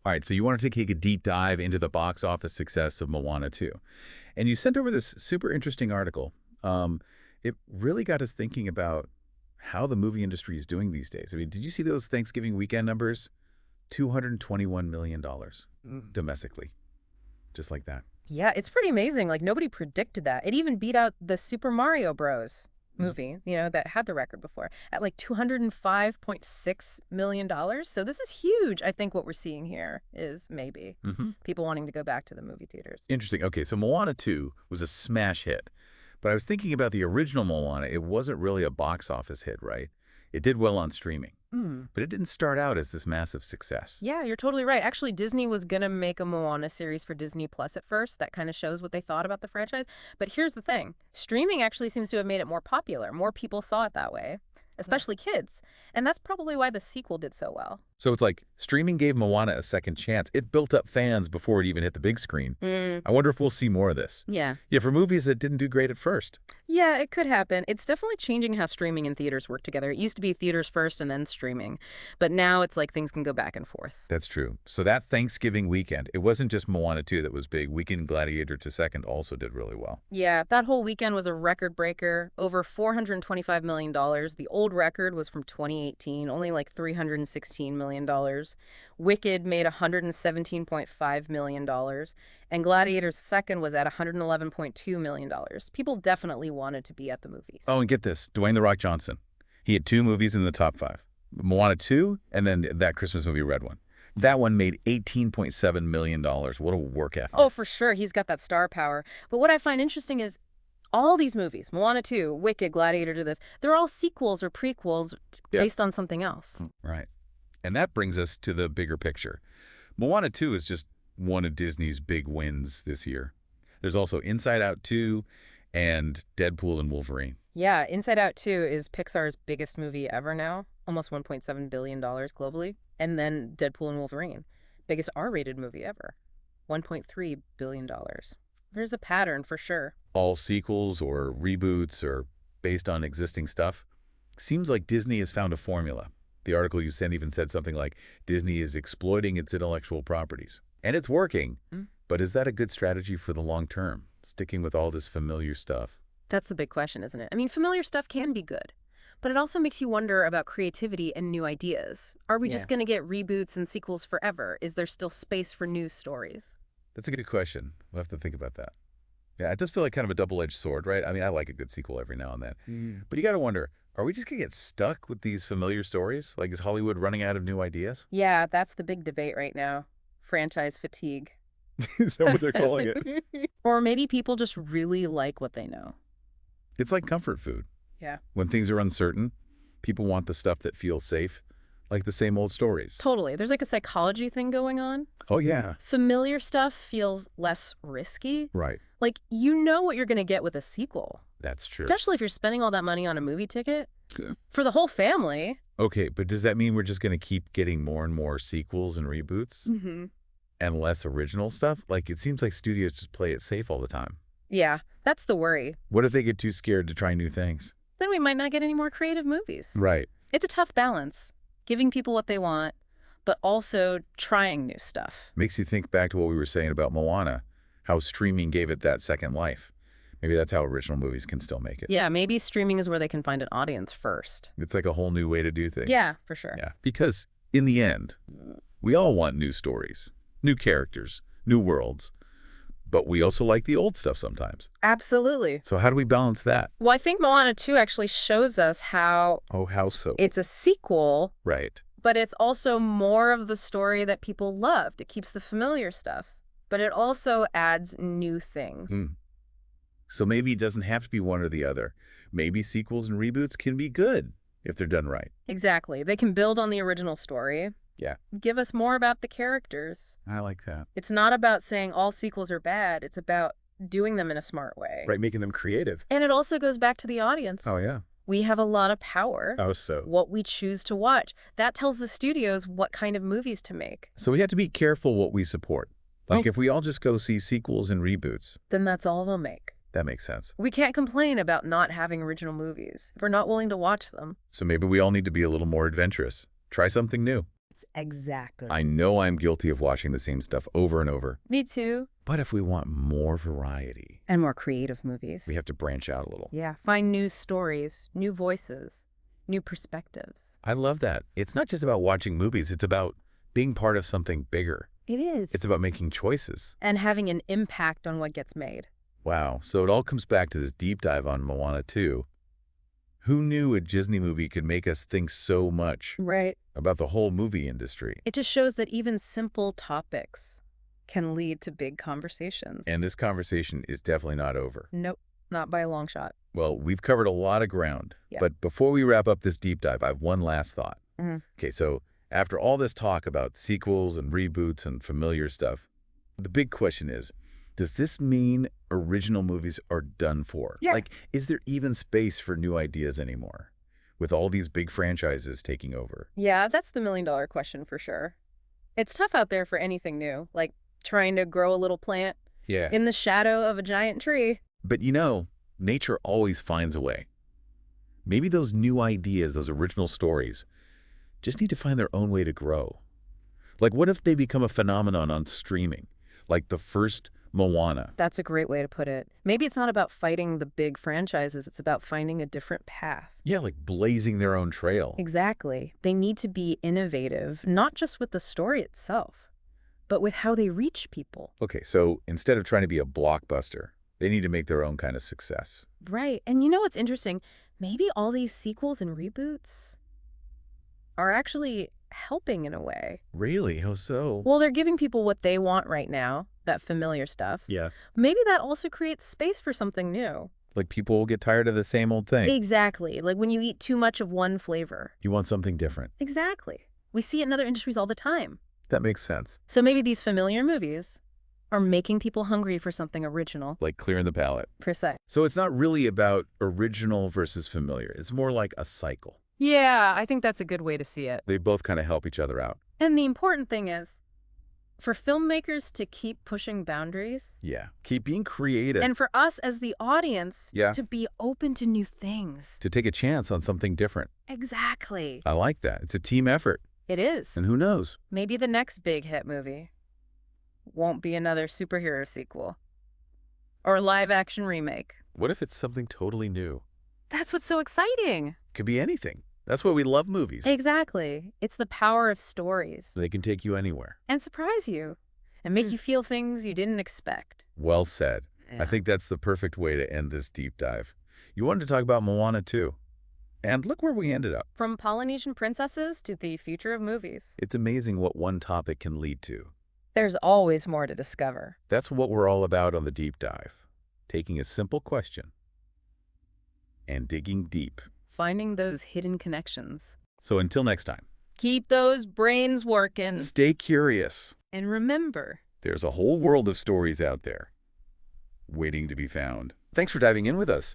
All right, so you wanted to take a deep dive into the box office success of Moana 2. And you sent over this super interesting article. It really got us thinking about how the movie industry is doing these days. I mean, did you see those Thanksgiving weekend numbers? $221 million domestically, just like that. Yeah, it's pretty amazing. Like, nobody predicted that. It even beat out the Super Mario Bros. Movie, that had the record before, at like $205.6 million. So this is huge. I think what we're seeing here is maybe people wanting to go back to the movie theaters. Interesting. Okay, so Moana 2 was a smash hit. But I was thinking about the original Moana. It wasn't really a box office hit, right? It did well on streaming. But it didn't start out as this massive success. Yeah, you're totally right. Actually, Disney was going to make a Moana series for Disney Plus at first. That kind of shows what they thought about the franchise. But here's the thing. Streaming actually seems to have made it more popular. More people saw it that way, especially kids. And that's probably why the sequel did so well. So it's like streaming gave Moana a second chance. It built up fans before it even hit the big screen. I wonder if we'll see more of this. Yeah, for movies that didn't do great at first. Yeah, it could happen. It's definitely changing how streaming and theaters work together. It used to be theaters first and then streaming. But now it's like things can go back and forth. That's true. So that Thanksgiving weekend, it wasn't just Moana 2 that was big. Weekend Gladiator to Second also did really well. Yeah, that whole weekend was a record breaker, over $425 million. The old record was from 2018, only like $316 million. Wicked made $117.5 million. And Gladiator's second was at $111.2 million. People definitely wanted to be at the movies. Oh, and get this, Dwayne "The Rock" Johnson. He had 2 movies in the top 5. Moana 2, and then that Christmas movie, Red One. That one made $18.7 million. What a work ethic. Oh, for sure. He's got that star power. But what I find interesting is all these movies, Moana 2, Wicked, Gladiator to this, they're all sequels or prequels based on something else. Right. And that brings us to the bigger picture. Moana 2 is just one of Disney's big wins this year. There's also Inside Out 2 and Deadpool and Wolverine. Yeah, Inside Out 2 is Pixar's biggest movie ever now, almost $1.7 billion globally. And then Deadpool and Wolverine, biggest R-rated movie ever, $1.3 billion. There's a pattern for sure. All sequels or reboots or based on existing stuff. Seems like Disney has found a formula. The article you sent even said something like, Disney is exploiting its intellectual properties. And it's working. But is that a good strategy for the long term, sticking with all this familiar stuff? That's the big question, isn't it? I mean, familiar stuff can be good, but it also makes you wonder about creativity and new ideas. Are we just going to get reboots and sequels forever? Is there still space for new stories? That's a good question. We'll have to think about that. Yeah, it does feel like kind of a double-edged sword, right? I mean, I like a good sequel every now and then. But you got to wonder, are we just going to get stuck with these familiar stories? Like, is Hollywood running out of new ideas? Yeah, that's the big debate right now. Franchise fatigue. Is that what they're calling it? Or maybe people just really like what they know. It's like comfort food. Yeah. When things are uncertain, people want the stuff that feels safe, like the same old stories. Totally. There's like a psychology thing going on. Oh, yeah. Familiar stuff feels less risky. Right. Like, you know what you're going to get with a sequel. That's true. Especially if you're spending all that money on a movie ticket for the whole family. Okay, but does that mean we're just going to keep getting more and more sequels and reboots? And less original stuff? Like, it seems like studios just play it safe all the time. Yeah, that's the worry. What if they get too scared to try new things? Then we might not get any more creative movies. Right. It's a tough balance, giving people what they want, but also trying new stuff. Makes you think back to what we were saying about Moana, how streaming gave it that second life. Maybe that's how original movies can still make it. Yeah, maybe streaming is where they can find an audience first. It's like a whole new way to do things. Yeah, for sure. Yeah, because in the end, we all want new stories, new characters, new worlds. But we also like the old stuff sometimes. Absolutely. So how do we balance that? Well, I think Moana 2 actually shows us how... Oh, how so? It's a sequel. Right. But it's also more of the story that people loved. It keeps the familiar stuff. But it also adds new things. So maybe it doesn't have to be one or the other. Maybe sequels and reboots can be good if they're done right. Exactly. They can build on the original story. Yeah. Give us more about the characters. I like that. It's not about saying all sequels are bad. It's about doing them in a smart way. Right, making them creative. And it also goes back to the audience. Oh, yeah. We have a lot of power. Oh, so. What we choose to watch. That tells the studios what kind of movies to make. So we have to be careful what we support. Like if we all just go see sequels and reboots. Then that's all they'll make. That makes sense. We can't complain about not having original movies if we're not willing to watch them. So maybe we all need to be a little more adventurous. Try something new. repeats exactly. I know I'm guilty of watching the same stuff over and over. Me too. But if we want more variety, And more creative movies. we have to branch out a little. Yeah, find new stories, new voices, new perspectives. I love that. It's not just about watching movies. It's about being part of something bigger. It is. It's about making choices. And having an impact on what gets made. Wow. So it all comes back to this deep dive on Moana 2. Who knew a Disney movie could make us think so much Right. about the whole movie industry? It just shows that even simple topics can lead to big conversations. And this conversation is definitely not over. Nope, not by a long shot. Well, we've covered a lot of ground. Yeah. But before we wrap up this deep dive, I have one last thought. Mhm. Okay, so after all this talk about sequels and reboots and familiar stuff, the big question is, does this mean original movies are done for? Yeah. Like, is there even space for new ideas anymore with all these big franchises taking over? Yeah, that's the million-dollar question for sure. It's tough out there for anything new, like trying to grow a little plant Yeah. in the shadow of a giant tree. But nature always finds a way. Maybe those new ideas, those original stories, just need to find their own way to grow. Like, what if they become a phenomenon on streaming? Like the first Moana. That's a great way to put it. Maybe it's not about fighting the big franchises, it's about finding a different path. Yeah, like blazing their own trail. Exactly. They need to be innovative, not just with the story itself, but with how they reach people. Okay, so instead of trying to be a blockbuster, they need to make their own kind of success. Right. And you know what's interesting? Maybe all these sequels and reboots are actually helping in a way. Really? How so? Well, they're giving people what they want right now, that familiar stuff. Yeah. Maybe that also creates space for something new. Like people will get tired of the same old thing. Exactly. Like when you eat too much of one flavor. You want something different. Exactly. We see it in other industries all the time. That makes sense. So maybe these familiar movies are making people hungry for something original. Like clearing the palate. Per se. So it's not really about original versus familiar. It's more like a cycle. Yeah, I think that's a good way to see it. They both kind of help each other out. And the important thing is, for filmmakers to keep pushing boundaries. Yeah. Keep being creative. And for us as the audience Yeah. to be open to new things. To take a chance on something different. Exactly. I like that. It's a team effort. It is. And who knows? Maybe the next big hit movie won't be another superhero sequel or a live-action remake. What if it's something totally new? That's what's so exciting. Could be anything. That's why we love movies. Exactly. It's the power of stories. They can take you anywhere. And surprise you. And make you feel things you didn't expect. Well said. Yeah. I think that's the perfect way to end this deep dive. You wanted to talk about Moana too. And look where we ended up. From Polynesian princesses to the future of movies. It's amazing what one topic can lead to. There's always more to discover. That's what we're all about on the deep dive. Taking a simple question and digging deep. Finding those hidden connections. So until next time, Keep those brains working. stay curious. And remember, There's a whole world of stories out there waiting to be found. Thanks for diving in with us.